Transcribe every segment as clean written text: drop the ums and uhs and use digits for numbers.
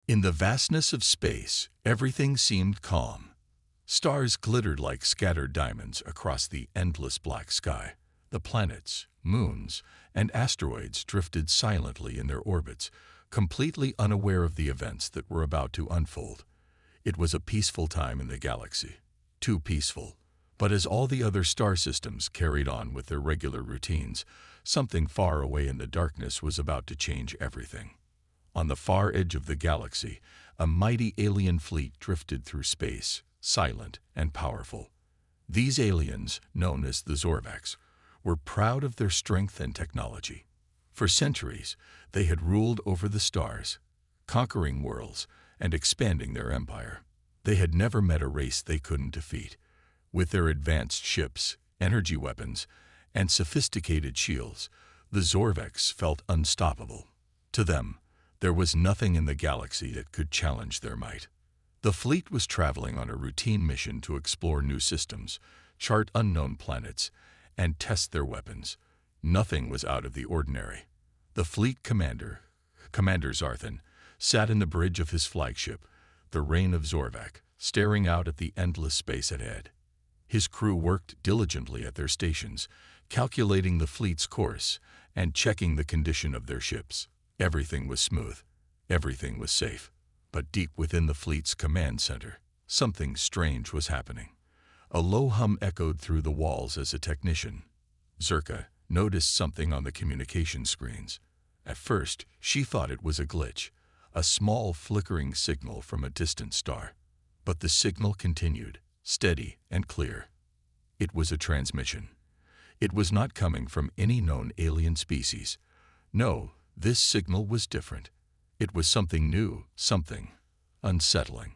In the vastness of space, everything seemed calm. Stars glittered like scattered diamonds across the endless black sky. The planets, moons, and asteroids drifted silently in their orbits, completely unaware of the events that were about to unfold. It was a peaceful time in the galaxy. Too peaceful. But as all the other star systems carried on with their regular routines, something far away in the darkness was about to change everything. On the far edge of the galaxy, a mighty alien fleet drifted through space, silent and powerful. These aliens, known as the Zorvax, were proud of their strength and technology. For centuries, they had ruled over the stars, conquering worlds and expanding their empire. They had never met a race they couldn't defeat. With their advanced ships, energy weapons, and sophisticated shields, the Zorvax felt unstoppable. To them, there was nothing in the galaxy that could challenge their might. The fleet was traveling on a routine mission to explore new systems, chart unknown planets, and test their weapons. Nothing was out of the ordinary. The fleet commander, Commander Zarthan, sat in the bridge of his flagship, the Reign of Zorvac, staring out at the endless space ahead. His crew worked diligently at their stations, calculating the fleet's course and checking the condition of their ships. Everything was smooth. Everything was safe. But deep within the fleet's command center, something strange was happening. A low hum echoed through the walls as a technician, Zerka, noticed something on the communication screens. At first, she thought it was a glitch, a small flickering signal from a distant star. But the signal continued, steady and clear. It was a transmission. It was not coming from any known alien species. No, this signal was different. It was something new, something unsettling.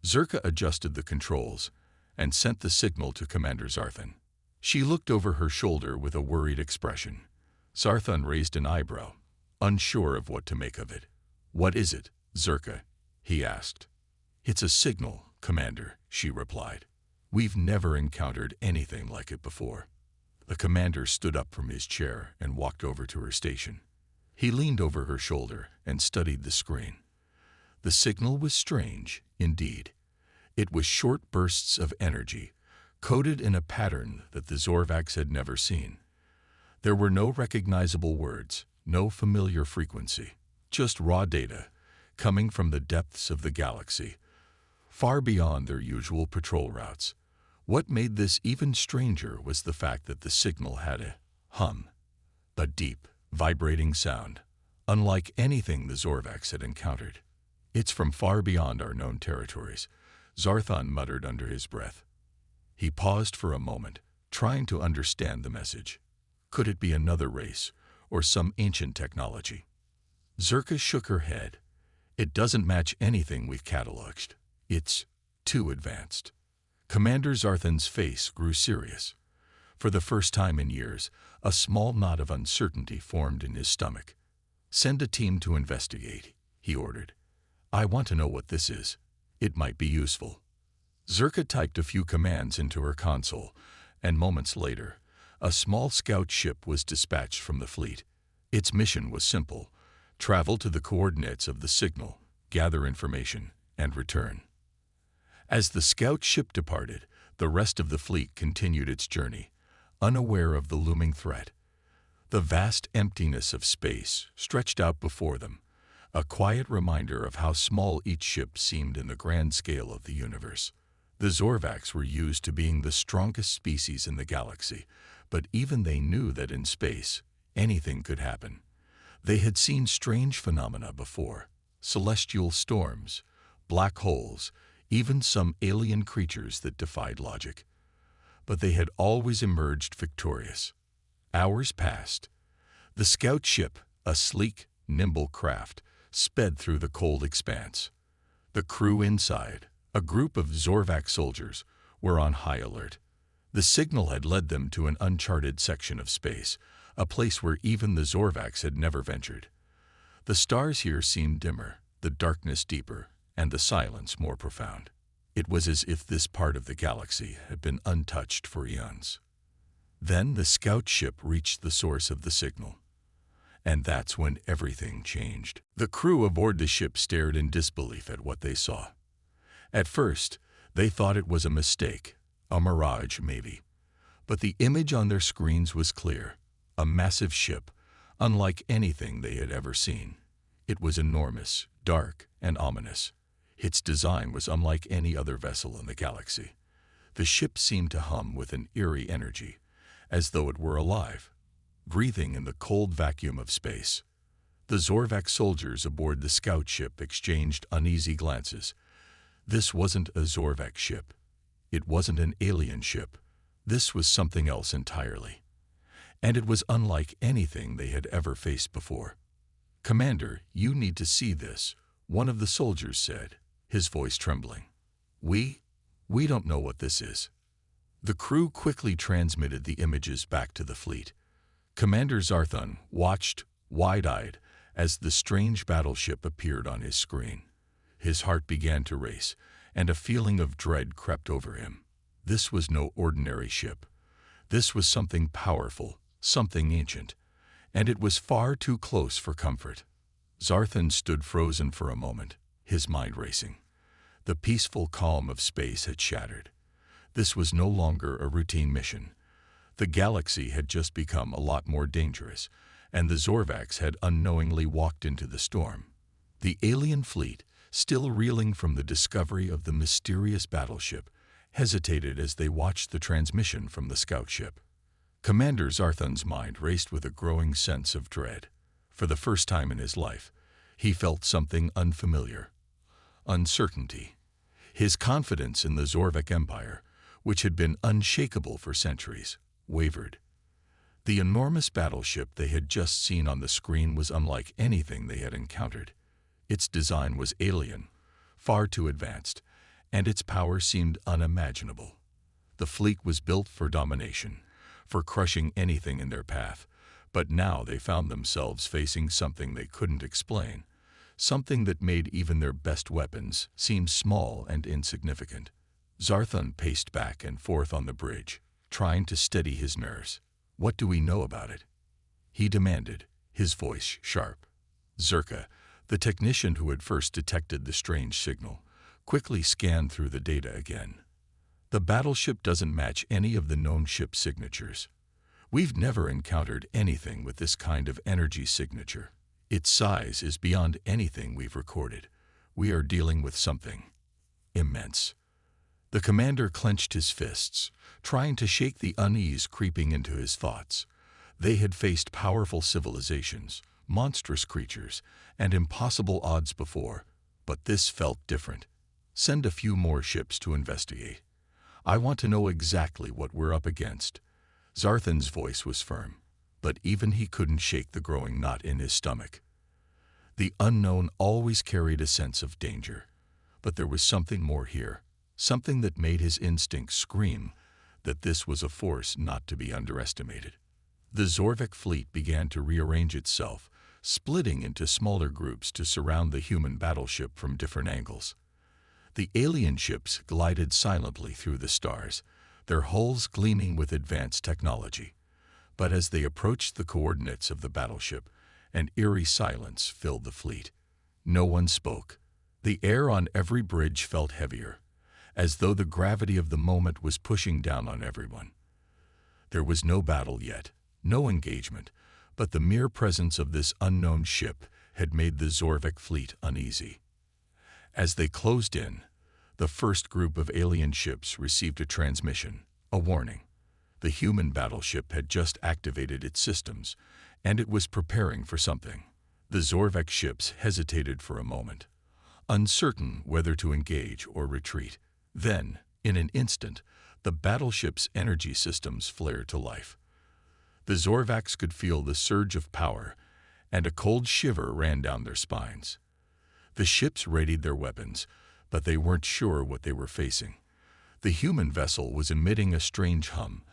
Zerka adjusted the controls and sent the signal to Commander Zarthan. She looked over her shoulder with a worried expression. Zarthan raised an eyebrow, unsure of what to make of it. "What is it, Zerka?" he asked. "It's a signal, Commander," she replied. "We've never encountered anything like it before." The commander stood up from his chair and walked over to her station. He leaned over her shoulder and studied the screen. The signal was strange, indeed. It was short bursts of energy, coded in a pattern that the Zorvax had never seen. There were no recognizable words, no familiar frequency, just raw data coming from the depths of the galaxy, far beyond their usual patrol routes. What made this even stranger was the fact that the signal had a hum, a deep, vibrating sound, unlike anything the Zorvax had encountered. "It's from far beyond our known territories," Zarthan muttered under his breath. He paused for a moment, trying to understand the message. Could it be another race, or some ancient technology? Zerka shook her head. "It doesn't match anything we've cataloged. It's too advanced." Commander Zarthan's face grew serious. For the first time in years, a small knot of uncertainty formed in his stomach. "Send a team to investigate," he ordered. "I want to know what this is. It might be useful." Zerka typed a few commands into her console, and moments later, a small scout ship was dispatched from the fleet. Its mission was simple: travel to the coordinates of the signal, gather information, and return. As the scout ship departed, the rest of the fleet continued its journey, unaware of the looming threat. The vast emptiness of space stretched out before them, a quiet reminder of how small each ship seemed in the grand scale of the universe. The Zorvax were used to being the strongest species in the galaxy, but even they knew that in space, anything could happen. They had seen strange phenomena before: celestial storms, black holes, even some alien creatures that defied logic. But they had always emerged victorious. Hours passed. The scout ship, a sleek, nimble craft, sped through the cold expanse. The crew inside, a group of Zorvac soldiers, were on high alert. The signal had led them to an uncharted section of space, a place where even the Zorvacs had never ventured. The stars here seemed dimmer, the darkness deeper, and the silence more profound. It was as if this part of the galaxy had been untouched for eons. Then the scout ship reached the source of the signal. And that's when everything changed. The crew aboard the ship stared in disbelief at what they saw. At first, they thought it was a mistake, a mirage maybe. But the image on their screens was clear, a massive ship, unlike anything they had ever seen. It was enormous, dark, and ominous. Its design was unlike any other vessel in the galaxy. The ship seemed to hum with an eerie energy, as though it were alive, breathing in the cold vacuum of space. The Zorvak soldiers aboard the scout ship exchanged uneasy glances. This wasn't a Zorvak ship. It wasn't an alien ship. This was something else entirely. And it was unlike anything they had ever faced before. "Commander, you need to see this," one of the soldiers said, his voice trembling. We don't know what this is." The crew quickly transmitted the images back to the fleet. Commander Zarthon watched, wide-eyed, as the strange battleship appeared on his screen. His heart began to race, and a feeling of dread crept over him. This was no ordinary ship. This was something powerful, something ancient, and it was far too close for comfort. Zarthon stood frozen for a moment, his mind racing. The peaceful calm of space had shattered. This was no longer a routine mission. The galaxy had just become a lot more dangerous, and the Zorvaks had unknowingly walked into the storm. The alien fleet, still reeling from the discovery of the mysterious battleship, hesitated as they watched the transmission from the scout ship. Commander Zarthon's mind raced with a growing sense of dread. For the first time in his life, he felt something unfamiliar. Uncertainty. His confidence in the Zorvak Empire, which had been unshakable for centuries, wavered. The enormous battleship they had just seen on the screen was unlike anything they had encountered. Its design was alien, far too advanced, and its power seemed unimaginable. The fleet was built for domination, for crushing anything in their path, but now they found themselves facing something they couldn't explain, something that made even their best weapons seem small and insignificant. Zarthon paced back and forth on the bridge, trying to steady his nerves. "What do we know about it?" he demanded, his voice sharp. Zerka, the technician who had first detected the strange signal, quickly scanned through the data again. "The battleship doesn't match any of the known ship signatures. We've never encountered anything with this kind of energy signature. Its size is beyond anything we've recorded. We are dealing with something immense." The commander clenched his fists, trying to shake the unease creeping into his thoughts. They had faced powerful civilizations, monstrous creatures, and impossible odds before, but this felt different. "Send a few more ships to investigate. I want to know exactly what we're up against." Zarthon's voice was firm, but even he couldn't shake the growing knot in his stomach. The unknown always carried a sense of danger, but there was something more here, something that made his instincts scream that this was a force not to be underestimated. The Zorvak fleet began to rearrange itself, splitting into smaller groups to surround the human battleship from different angles. The alien ships glided silently through the stars, their hulls gleaming with advanced technology. But as they approached the coordinates of the battleship, an eerie silence filled the fleet. No one spoke. The air on every bridge felt heavier, as though the gravity of the moment was pushing down on everyone. There was no battle yet, no engagement, but the mere presence of this unknown ship had made the Zorvak fleet uneasy. As they closed in, the first group of alien ships received a transmission, a warning. The human battleship had just activated its systems, and it was preparing for something. The Zorvak ships hesitated for a moment, uncertain whether to engage or retreat. Then, in an instant, the battleship's energy systems flared to life. The Zorvaks could feel the surge of power, and a cold shiver ran down their spines. The ships readied their weapons, but they weren't sure what they were facing. The human vessel was emitting a strange hum,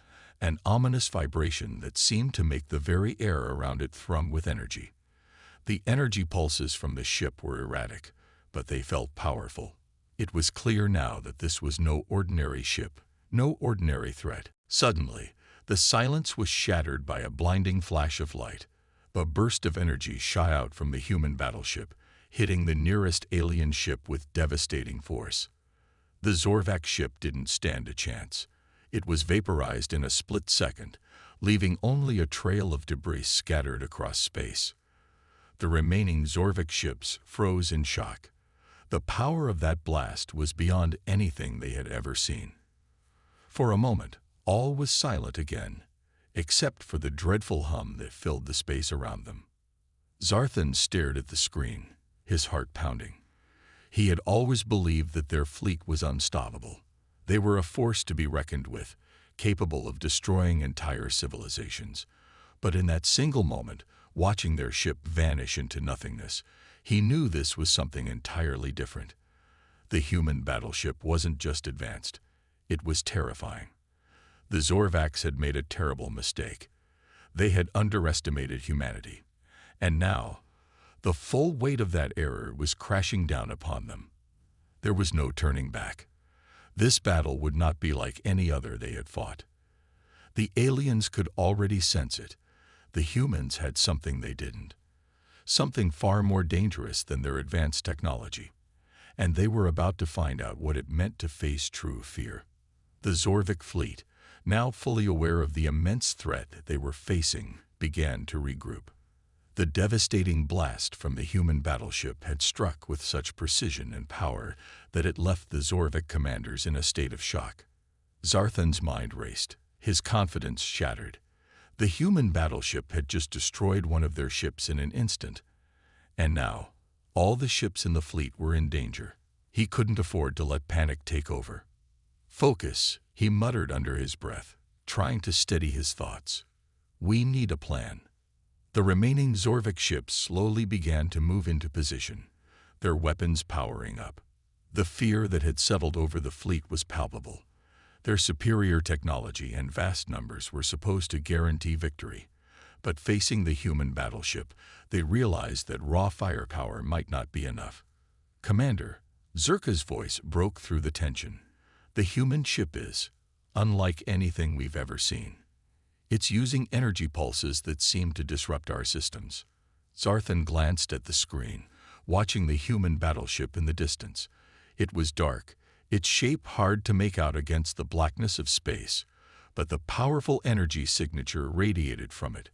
an ominous vibration that seemed to make the very air around it thrum with energy. The energy pulses from the ship were erratic, but they felt powerful. It was clear now that this was no ordinary ship, no ordinary threat. Suddenly, the silence was shattered by a blinding flash of light. A burst of energy shot out from the human battleship, hitting the nearest alien ship with devastating force. The Zorvak ship didn't stand a chance. It was vaporized in a split second, leaving only a trail of debris scattered across space. The remaining Zorvak ships froze in shock. The power of that blast was beyond anything they had ever seen. For a moment, all was silent again, except for the dreadful hum that filled the space around them. Zarthan stared at the screen, his heart pounding. He had always believed that their fleet was unstoppable. They were a force to be reckoned with, capable of destroying entire civilizations. But in that single moment, watching their ship vanish into nothingness, he knew this was something entirely different. The human battleship wasn't just advanced, it was terrifying. The Zorvaks had made a terrible mistake. They had underestimated humanity. And now, the full weight of that error was crashing down upon them. There was no turning back. This battle would not be like any other they had fought. The aliens could already sense it. The humans had something they didn't. Something far more dangerous than their advanced technology. And they were about to find out what it meant to face true fear. The Zorvak fleet, now fully aware of the immense threat they were facing, began to regroup. The devastating blast from the human battleship had struck with such precision and power that it left the Zorvak commanders in a state of shock. Zarthan's mind raced, his confidence shattered. The human battleship had just destroyed one of their ships in an instant. And now, all the ships in the fleet were in danger. He couldn't afford to let panic take over. "Focus," he muttered under his breath, trying to steady his thoughts. "We need a plan." The remaining Zorvak ships slowly began to move into position, their weapons powering up. The fear that had settled over the fleet was palpable. Their superior technology and vast numbers were supposed to guarantee victory. But facing the human battleship, they realized that raw firepower might not be enough. "Commander," Zerka's voice broke through the tension. "The human ship is unlike anything we've ever seen. It's using energy pulses that seem to disrupt our systems." Zarthan glanced at the screen, watching the human battleship in the distance. It was dark, its shape hard to make out against the blackness of space, but the powerful energy signature radiated from it,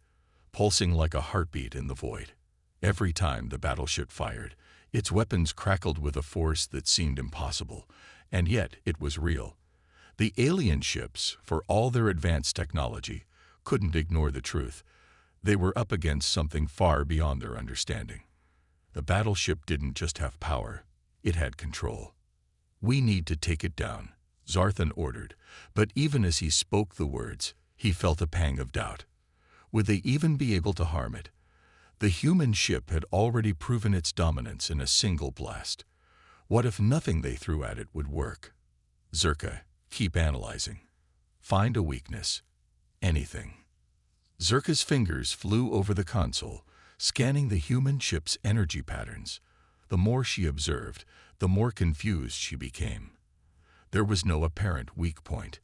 pulsing like a heartbeat in the void. Every time the battleship fired, its weapons crackled with a force that seemed impossible, and yet it was real. The alien ships, for all their advanced technology, couldn't ignore the truth. They were up against something far beyond their understanding. The battleship didn't just have power, it had control. "We need to take it down," Zarthan ordered, but even as he spoke the words, he felt a pang of doubt. Would they even be able to harm it? The human ship had already proven its dominance in a single blast. What if nothing they threw at it would work? "Zerka, keep analyzing. Find a weakness. Anything." Zerka's fingers flew over the console, scanning the human ship's energy patterns. The more she observed, the more confused she became. There was no apparent weak point.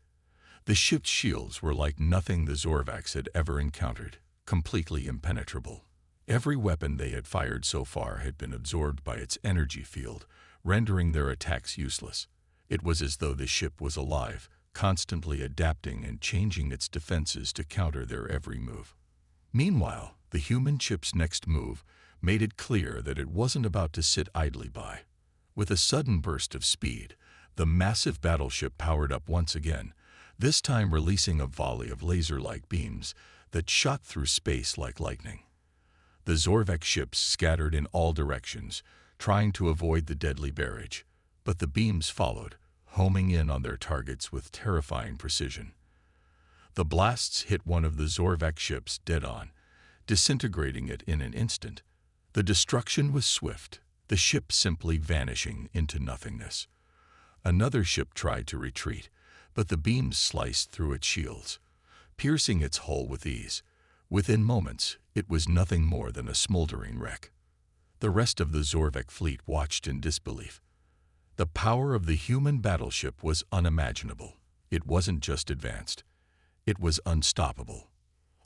The ship's shields were like nothing the Zorvaks had ever encountered, completely impenetrable. Every weapon they had fired so far had been absorbed by its energy field, rendering their attacks useless. It was as though the ship was alive, constantly adapting and changing its defenses to counter their every move. Meanwhile, the human ship's next move made it clear that it wasn't about to sit idly by. With a sudden burst of speed, the massive battleship powered up once again, this time releasing a volley of laser-like beams that shot through space like lightning. The Zorvak ships scattered in all directions, trying to avoid the deadly barrage, but the beams followed, homing in on their targets with terrifying precision. The blasts hit one of the Zorvak ships dead on, disintegrating it in an instant. The destruction was swift, the ship simply vanishing into nothingness. Another ship tried to retreat, but the beams sliced through its shields, piercing its hull with ease. Within moments, it was nothing more than a smoldering wreck. The rest of the Zorvak fleet watched in disbelief. The power of the human battleship was unimaginable. It wasn't just advanced. It was unstoppable.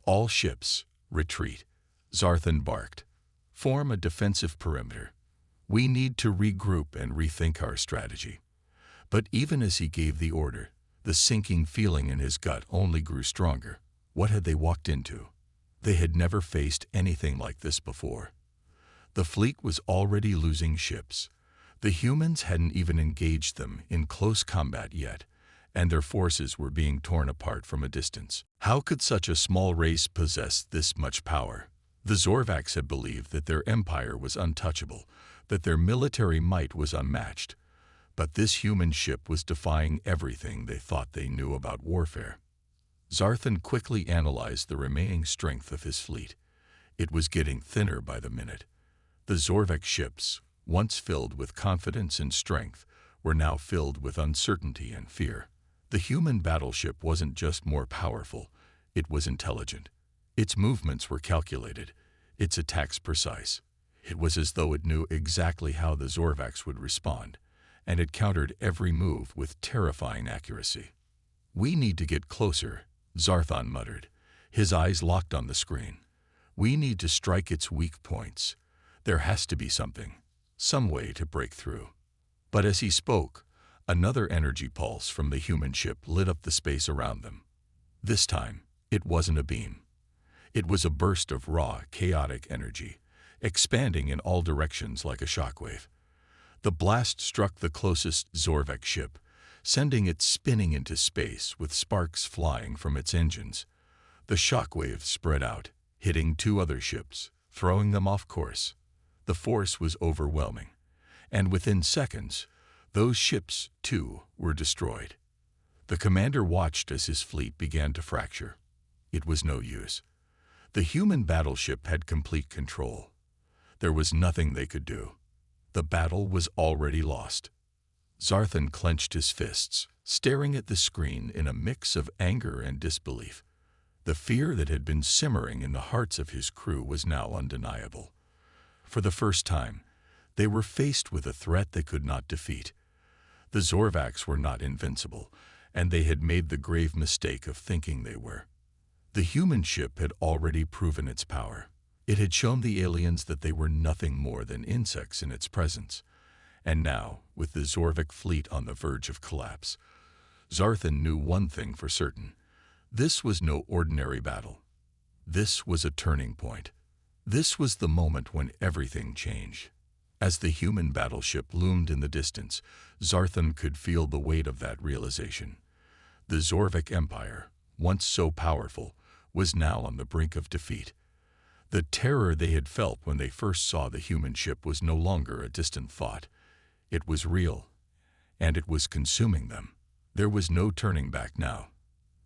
"All ships, retreat." Zarthan barked. "Form a defensive perimeter. We need to regroup and rethink our strategy." But even as he gave the order, the sinking feeling in his gut only grew stronger. What had they walked into? They had never faced anything like this before. The fleet was already losing ships. The humans hadn't even engaged them in close combat yet, and their forces were being torn apart from a distance. How could such a small race possess this much power? The Zorvax had believed that their empire was untouchable, that their military might was unmatched. But this human ship was defying everything they thought they knew about warfare. Zarthan quickly analyzed the remaining strength of his fleet. It was getting thinner by the minute. The Zorvax ships, once filled with confidence and strength, were now filled with uncertainty and fear. The human battleship wasn't just more powerful, it was intelligent. Its movements were calculated, its attacks precise. It was as though it knew exactly how the Zorvax would respond, and it countered every move with terrifying accuracy. "We need to get closer," Zarthan muttered, his eyes locked on the screen. "We need to strike its weak points. There has to be something, some way to break through." But as he spoke, another energy pulse from the human ship lit up the space around them. This time, it wasn't a beam. It was a burst of raw, chaotic energy, expanding in all directions like a shockwave. The blast struck the closest Zorvax ship, sending it spinning into space with sparks flying from its engines. The shockwave spread out, hitting two other ships, throwing them off course. The force was overwhelming, and within seconds, those ships, too, were destroyed. The commander watched as his fleet began to fracture. It was no use. The human battleship had complete control. There was nothing they could do. The battle was already lost. Zarthan clenched his fists, staring at the screen in a mix of anger and disbelief. The fear that had been simmering in the hearts of his crew was now undeniable. For the first time, they were faced with a threat they could not defeat. The Zorvax were not invincible, and they had made the grave mistake of thinking they were. The human ship had already proven its power. It had shown the aliens that they were nothing more than insects in its presence. And now, with the Zorvax fleet on the verge of collapse, Zarthan knew one thing for certain. This was no ordinary battle. This was a turning point. This was the moment when everything changed. As the human battleship loomed in the distance, Zarthan could feel the weight of that realization. The Zorvax Empire, once so powerful, was now on the brink of defeat. The terror they had felt when they first saw the human ship was no longer a distant thought. It was real, and it was consuming them. There was no turning back now.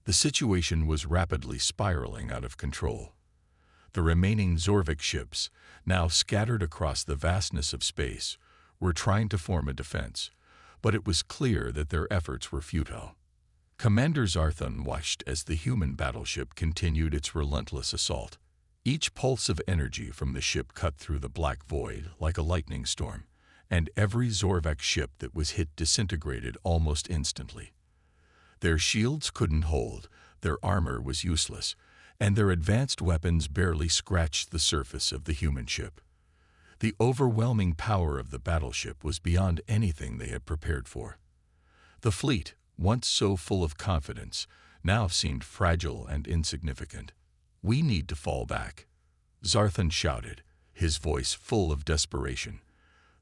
The situation was rapidly spiraling out of control. The remaining Zorvax ships, now scattered across the vastness of space, were trying to form a defense, but it was clear that their efforts were futile. Commander Zarthan watched as the human battleship continued its relentless assault. Each pulse of energy from the ship cut through the black void like a lightning storm, and every Zorvax ship that was hit disintegrated almost instantly. Their shields couldn't hold, their armor was useless, and their advanced weapons barely scratched the surface of the human ship. The overwhelming power of the battleship was beyond anything they had prepared for. The fleet, once so full of confidence, now seemed fragile and insignificant. "We need to fall back," Zarthan shouted, his voice full of desperation.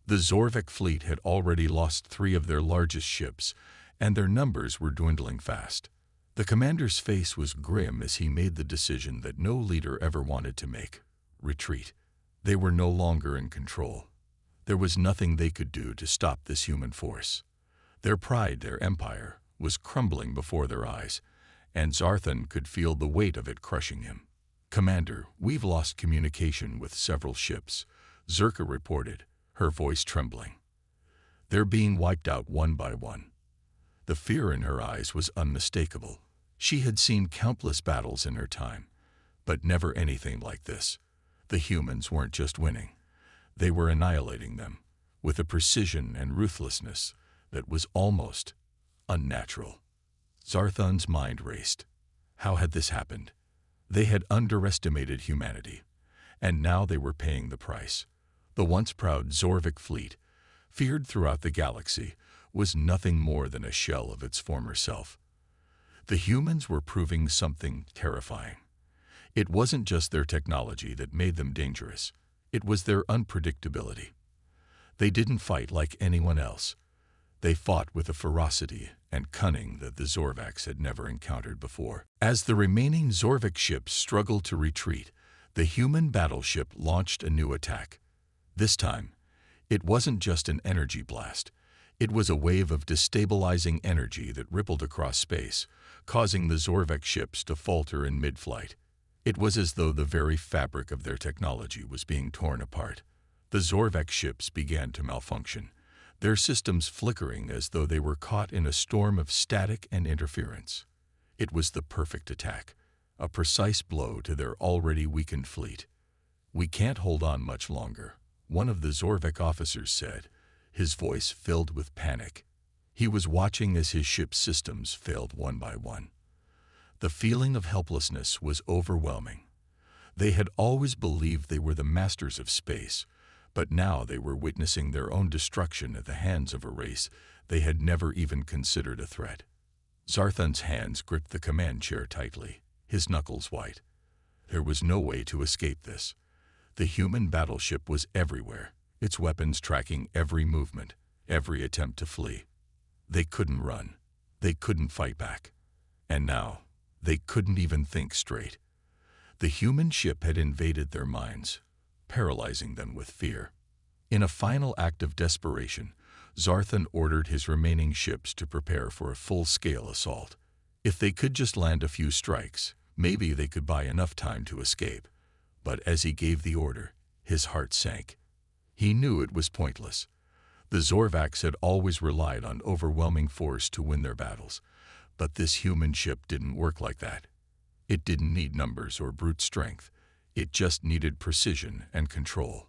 The Zorvax fleet had already lost 3 of their largest ships, and their numbers were dwindling fast. The commander's face was grim as he made the decision that no leader ever wanted to make: retreat. They were no longer in control. There was nothing they could do to stop this human force. Their pride, their empire, was crumbling before their eyes, and Zarthan could feel the weight of it crushing him. "Commander, we've lost communication with several ships," Zerka reported, her voice trembling. "They're being wiped out one by one." The fear in her eyes was unmistakable. She had seen countless battles in her time, but never anything like this. The humans weren't just winning. They were annihilating them, with a precision and ruthlessness that was almost unnatural. Zarthan's mind raced. How had this happened? They had underestimated humanity, and now they were paying the price. The once proud Zorvik fleet, feared throughout the galaxy, was nothing more than a shell of its former self. The humans were proving something terrifying. It wasn't just their technology that made them dangerous. It was their unpredictability. They didn't fight like anyone else. They fought with a ferocity and cunning that the Zorvaks had never encountered before. As the remaining Zorvik ships struggled to retreat, the human battleship launched a new attack. This time, it wasn't just an energy blast. It was a wave of destabilizing energy that rippled across space, causing the Zorvik ships to falter in mid-flight. It was as though the very fabric of their technology was being torn apart. The Zorvik ships began to malfunction, their systems flickering as though they were caught in a storm of static and interference. It was the perfect attack, a precise blow to their already weakened fleet. "We can't hold on much longer," one of the Zorvik officers said, his voice filled with panic. He was watching as his ship's systems failed one by one. The feeling of helplessness was overwhelming. They had always believed they were the masters of space, but now they were witnessing their own destruction at the hands of a race they had never even considered a threat. Zarthan's hands gripped the command chair tightly, his knuckles white. There was no way to escape this. The human battleship was everywhere, its weapons tracking every movement, every attempt to flee. They couldn't run. They couldn't fight back. And now, they couldn't even think straight. The human ship had invaded their minds, paralyzing them with fear. In a final act of desperation, Zarthan ordered his remaining ships to prepare for a full-scale assault. If they could just land a few strikes, maybe they could buy enough time to escape. But as he gave the order, his heart sank. He knew it was pointless. The Zorvaks had always relied on overwhelming force to win their battles, but this human ship didn't work like that. It didn't need numbers or brute strength. It just needed precision and control.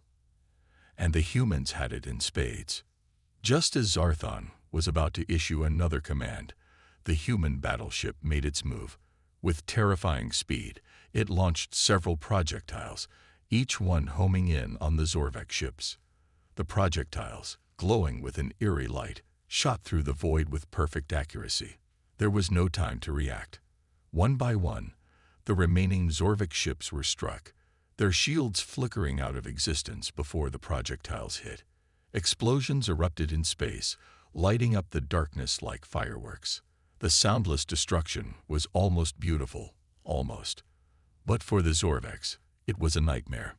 And the humans had it in spades. Just as Zarthan was about to issue another command, the human battleship made its move. With terrifying speed, it launched several projectiles, each one homing in on the Zorvak ships. The projectiles, glowing with an eerie light, shot through the void with perfect accuracy. There was no time to react. One by one, the remaining Zorvik ships were struck, their shields flickering out of existence before the projectiles hit. Explosions erupted in space, lighting up the darkness like fireworks. The soundless destruction was almost beautiful, almost. But for the Zorvaks, it was a nightmare.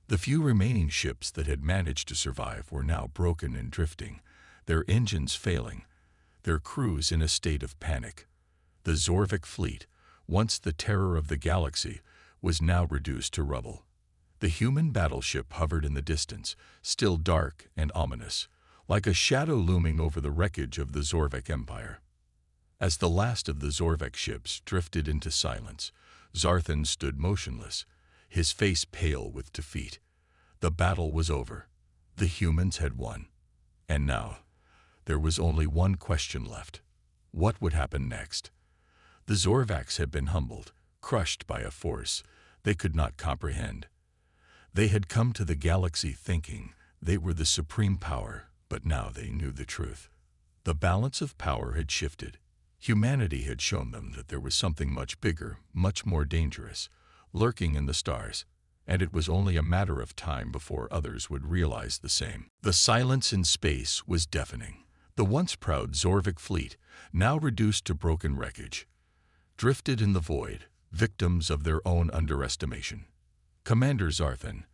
The few remaining ships that had managed to survive were now broken and drifting, their engines failing, their crews in a state of panic. The Zorvik fleet, once the terror of the galaxy, was now reduced to rubble. The human battleship hovered in the distance, still dark and ominous, like a shadow looming over the wreckage of the Zorvik Empire. As the last of the Zorvik ships drifted into silence, Zarthan stood motionless, his face pale with defeat. The battle was over. The humans had won. And now, there was only one question left. What would happen next? The Zorvaks had been humbled, crushed by a force they could not comprehend. They had come to the galaxy thinking they were the supreme power, but now they knew the truth. The balance of power had shifted. Humanity had shown them that there was something much bigger, much more dangerous, lurking in the stars, and it was only a matter of time before others would realize the same. The silence in space was deafening. The once proud Zorvik fleet, now reduced to broken wreckage, drifted in the void, victims of their own underestimation. Commander Zarthan,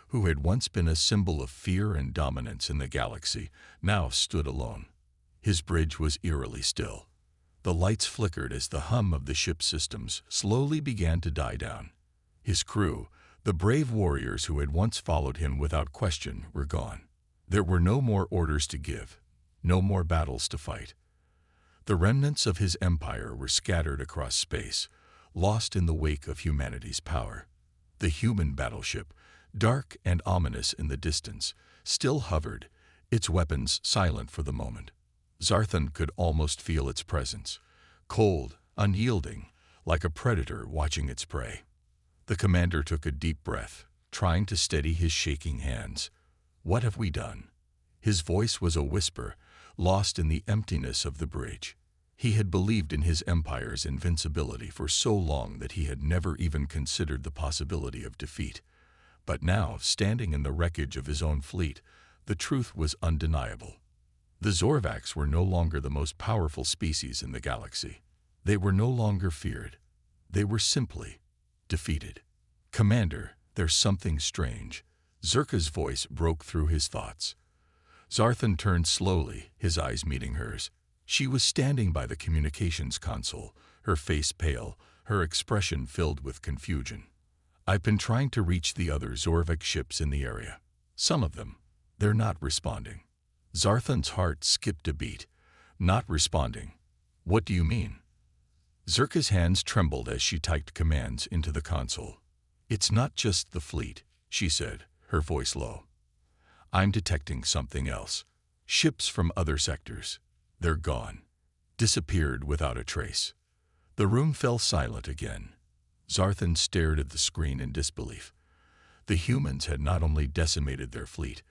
who had once been a symbol of fear and dominance in the galaxy, now stood alone. His bridge was eerily still. The lights flickered as the hum of the ship's systems slowly began to die down. His crew, the brave warriors who had once followed him without question, were gone. There were no more orders to give, no more battles to fight. The remnants of his empire were scattered across space, lost in the wake of humanity's power. The human battleship, dark and ominous in the distance, still hovered, its weapons silent for the moment. Zarthan could almost feel its presence, cold, unyielding, like a predator watching its prey. The commander took a deep breath, trying to steady his shaking hands. "What have we done?" His voice was a whisper, lost in the emptiness of the bridge. He had believed in his empire's invincibility for so long that he had never even considered the possibility of defeat. But now, standing in the wreckage of his own fleet, the truth was undeniable. The Zorvacs were no longer the most powerful species in the galaxy. They were no longer feared. They were simply defeated. "Commander, there's something strange." Zerka's voice broke through his thoughts. Zarthan turned slowly, his eyes meeting hers. She was standing by the communications console, her face pale, her expression filled with confusion. "I've been trying to reach the other Zorvac ships in the area. Some of them. They're not responding." Zarthan's heart skipped a beat. "Not responding? What do you mean?" Zerka's hands trembled as she typed commands into the console. "It's not just the fleet," she said, her voice low. "I'm detecting something else. Ships from other sectors. They're gone. Disappeared without a trace." The room fell silent again. Zarthan stared at the screen in disbelief. The humans had not only decimated their fleet,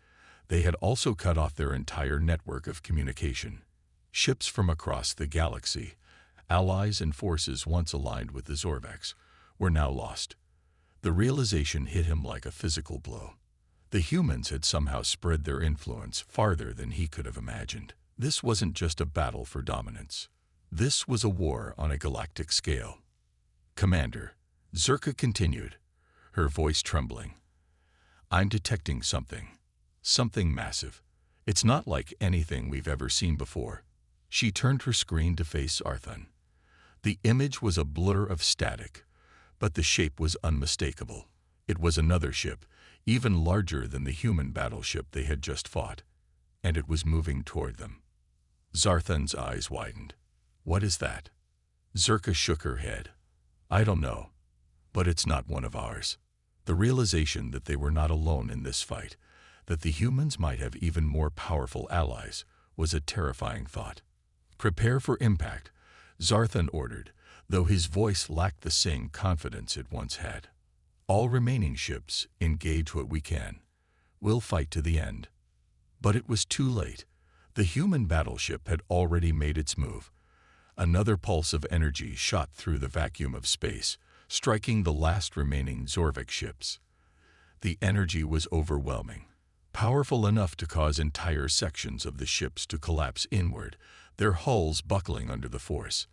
they had also cut off their entire network of communication. Ships from across the galaxy, allies and forces once aligned with the Zorvacs, were now lost. The realization hit him like a physical blow. The humans had somehow spread their influence farther than he could have imagined. This wasn't just a battle for dominance. This was a war on a galactic scale. "Commander," Zerka continued, her voice trembling, "I'm detecting something. Something massive. It's not like anything we've ever seen before." She turned her screen to face Zarthan. The image was a blur of static, but the shape was unmistakable. It was another ship, even larger than the human battleship they had just fought, and it was moving toward them. Zarthan's eyes widened. "What is that?" Zerka shook her head. "I don't know, but it's not one of ours." The realization that they were not alone in this fight, that the humans might have even more powerful allies, was a terrifying thought. "Prepare for impact," Zarthan ordered, though his voice lacked the same confidence it once had. "All remaining ships, engage what we can. We'll fight to the end." But it was too late. The human battleship had already made its move. Another pulse of energy shot through the vacuum of space, striking the last remaining Zorvac ships. The energy was overwhelming, powerful enough to cause entire sections of the ships to collapse inward, their hulls buckling under the force.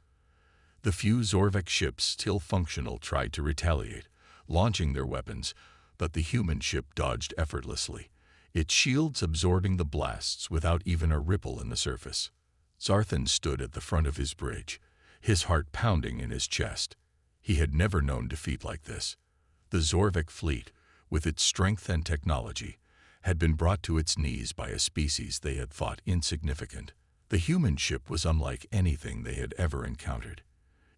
The few Zorvac ships still functional tried to retaliate, launching their weapons, but the human ship dodged effortlessly, its shields absorbing the blasts without even a ripple in the surface. Zarthan stood at the front of his bridge, his heart pounding in his chest. He had never known defeat like this. The Zorvac fleet, with its strength and technology, had been brought to its knees by a species they had thought insignificant. The human ship was unlike anything they had ever encountered.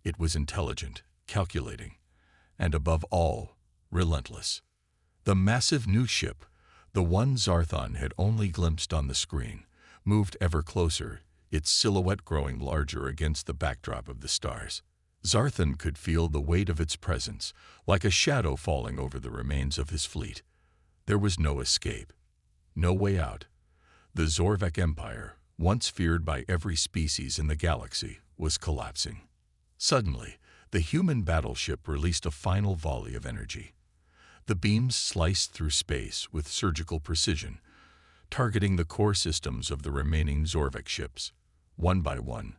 It was intelligent, calculating, and above all, relentless. The massive new ship, the one Zarthan had only glimpsed on the screen, moved ever closer, its silhouette growing larger against the backdrop of the stars. Zarthan could feel the weight of its presence, like a shadow falling over the remains of his fleet. There was no escape, no way out. The Zorvac Empire, once feared by every species in the galaxy, was collapsing. Suddenly, the human battleship released a final volley of energy. The beams sliced through space with surgical precision, targeting the core systems of the remaining Zorvac ships. One by one,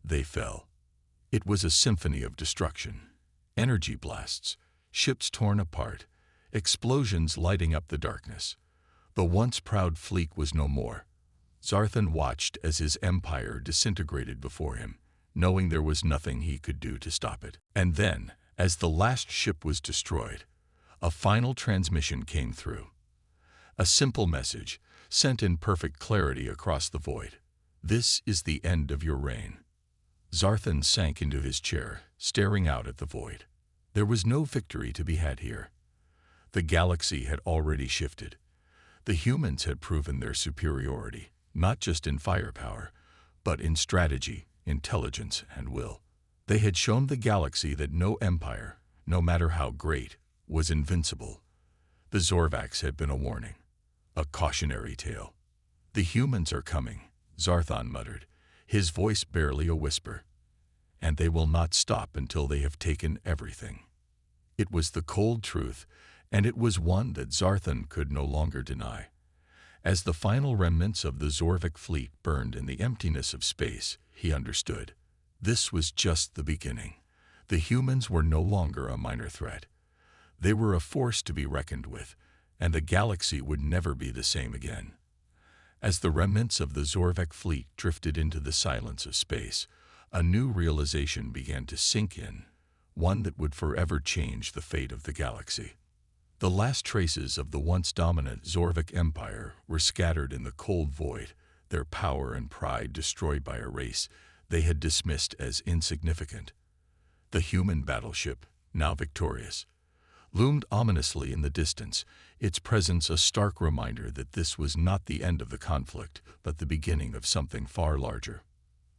they fell. It was a symphony of destruction. Energy blasts, ships torn apart, explosions lighting up the darkness. The once proud fleet was no more. Zarthan watched as his empire disintegrated before him, knowing there was nothing he could do to stop it. And then, as the last ship was destroyed, a final transmission came through. A simple message, sent in perfect clarity across the void. "This is the end of your reign." Zarthan sank into his chair, staring out at the void. There was no victory to be had here. The galaxy had already shifted. The humans had proven their superiority, not just in firepower, but in strategy, intelligence, and will. They had shown the galaxy that no empire, no matter how great, was invincible. The Zorvax had been a warning, a cautionary tale. "The humans are coming," Zarthon muttered, his voice barely a whisper. "And they will not stop until they have taken everything." It was the cold truth, and it was one that Zarthon could no longer deny. As the final remnants of the Zorvik fleet burned in the emptiness of space, he understood. This was just the beginning. The humans were no longer a minor threat. They were a force to be reckoned with, and the galaxy would never be the same again. As the remnants of the Zorvik fleet drifted into the silence of space, a new realization began to sink in, one that would forever change the fate of the galaxy. The last traces of the once dominant Zorvik Empire were scattered in the cold void, their power and pride destroyed by a race they had dismissed as insignificant. The human battleship, now victorious, loomed ominously in the distance, its presence a stark reminder that this was not the end of the conflict, but the beginning of something far larger.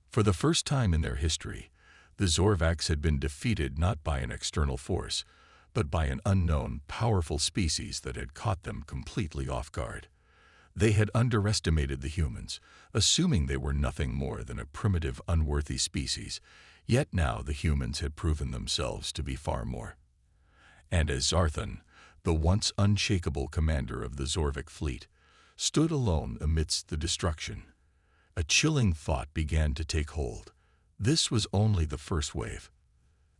For the first time in their history, the Zorvax had been defeated not by an external force, but by an unknown, powerful species that had caught them completely off guard. They had underestimated the humans, assuming they were nothing more than a primitive, unworthy species, yet now the humans had proven themselves to be far more. And as Zarthon, the once unshakable commander of the Zorvik fleet, stood alone amidst the destruction, a chilling thought began to take hold. This was only the first wave.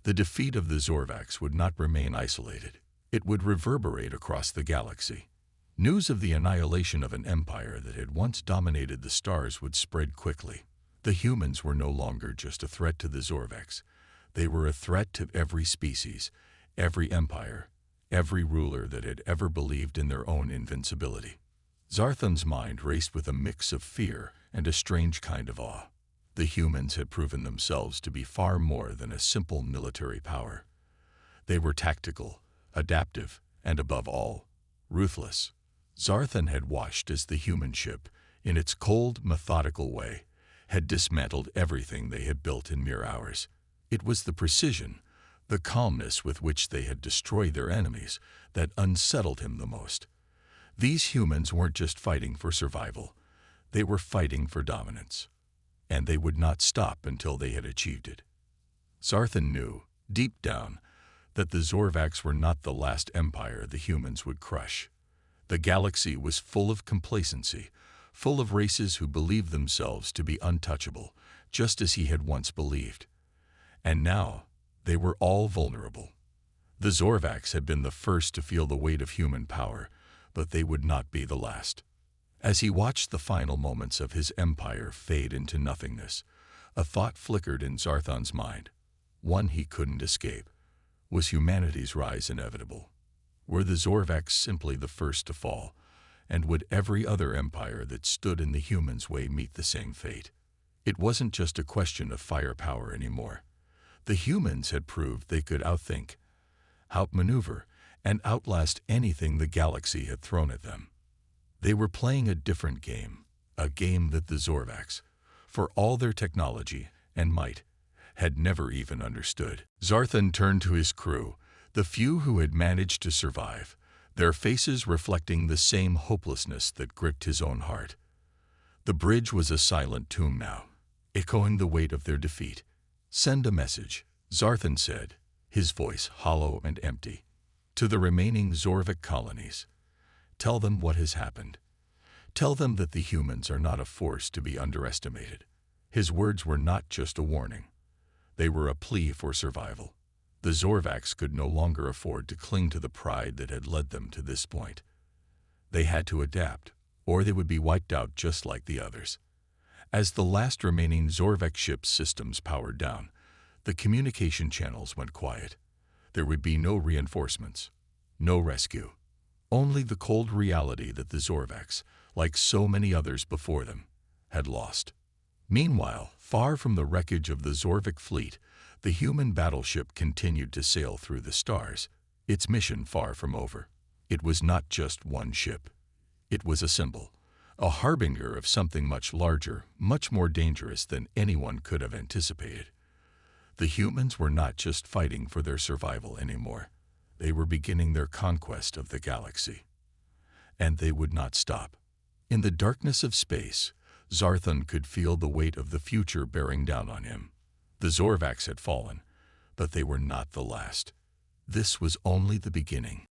The defeat of the Zorvax would not remain isolated. It would reverberate across the galaxy. News of the annihilation of an empire that had once dominated the stars would spread quickly. The humans were no longer just a threat to the Zorvax. They were a threat to every species, every empire, every ruler that had ever believed in their own invincibility. Zarthon's mind raced with a mix of fear and a strange kind of awe. The humans had proven themselves to be far more than a simple military power. They were tactical, adaptive, and above all, ruthless. Zarthon had watched as the human ship, in its cold, methodical way, had dismantled everything they had built in mere hours. It was the precision, the calmness with which they had destroyed their enemies, that unsettled him the most. These humans weren't just fighting for survival. They were fighting for dominance. And they would not stop until they had achieved it. Zarthon knew, deep down, that the Zorvax were not the last empire the humans would crush. The galaxy was full of complacency, full of races who believed themselves to be untouchable, just as he had once believed. And now, they were all vulnerable. The Zorvax had been the first to feel the weight of human power, but they would not be the last. As he watched the final moments of his empire fade into nothingness, a thought flickered in Zarthon's mind, one he couldn't escape. Was humanity's rise inevitable? Were the Zorvax simply the first to fall, and would every other empire that stood in the humans' way meet the same fate? It wasn't just a question of firepower anymore. The humans had proved they could outthink, outmaneuver, and outlast anything the galaxy had thrown at them. They were playing a different game, a game that the Zorvax, for all their technology and might, had never even understood. Zarthon turned to his crew, the few who had managed to survive, their faces reflecting the same hopelessness that gripped his own heart. The bridge was a silent tomb now, echoing the weight of their defeat. "Send a message," Zarthon said, his voice hollow and empty, "to the remaining Zorvik colonies. Tell them what has happened. Tell them that the humans are not a force to be underestimated." His words were not just a warning. They were a plea for survival. The Zorvax could no longer afford to cling to the pride that had led them to this point. They had to adapt, or they would be wiped out just like the others. As the last remaining Zorvik ship's systems powered down, the communication channels went quiet. There would be no reinforcements, no rescue. Only the cold reality that the Zorvax, like so many others before them, had lost. Meanwhile, far from the wreckage of the Zorvik fleet, the human battleship continued to sail through the stars, its mission far from over. It was not just one ship. It was a symbol, a harbinger of something much larger, much more dangerous than anyone could have anticipated. The humans were not just fighting for their survival anymore. They were beginning their conquest of the galaxy. And they would not stop. In the darkness of space, Zarthon could feel the weight of the future bearing down on him. The Zorvax had fallen, but they were not the last. This was only the beginning.